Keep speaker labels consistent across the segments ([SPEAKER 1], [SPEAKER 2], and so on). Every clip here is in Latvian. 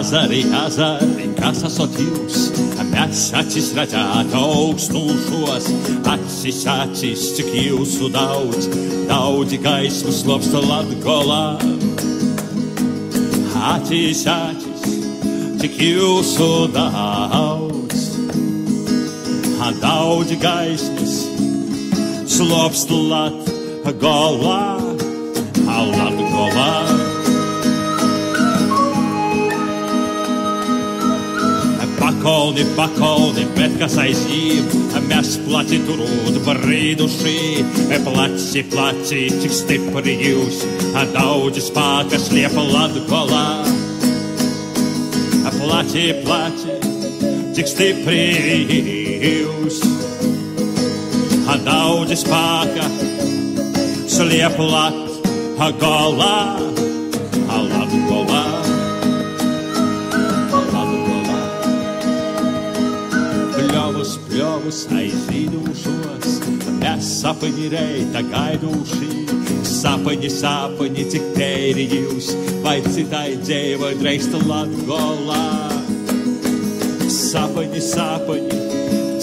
[SPEAKER 1] Azari, kas esot jūs, mēs acis redzēt augstūšos, acis, cik jūsu daudzi gaismu slopsta Latgolā. Acis, cik jūsu daudzi gaismas slopsta Latgolā. Pakolni, bet kas aiz jīm, mēs placi turūt brīduši, placi, cik stipri jūs, daudzi spākas liepa Latgolā. Placi, cik stipri jūs, daudzi spāka sliepa Latgolā. Pļovus aizīdūšos, mēs sapņi reita gaiduši, sapņi, cik tēri jūs, vai citai dzēvai dreista Latgolā. Sapņi,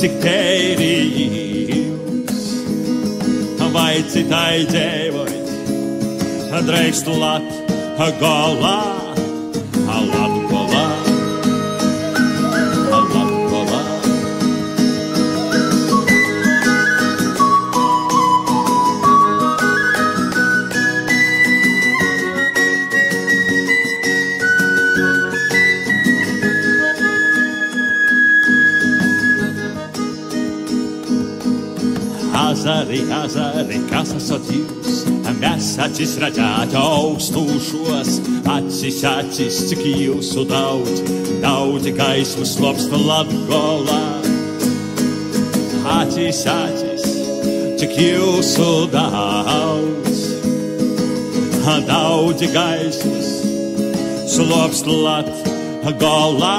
[SPEAKER 1] cik tēri jūs, vai citai dzēvai dreista Latgolā. Azari, kas esot jūs, mēs acis redzēt augstūšos, acis, cik jūsu daudzi gaismu slopsta Latgolā. Acis, cik jūsu daudzi gaismas slopsta Latgolā.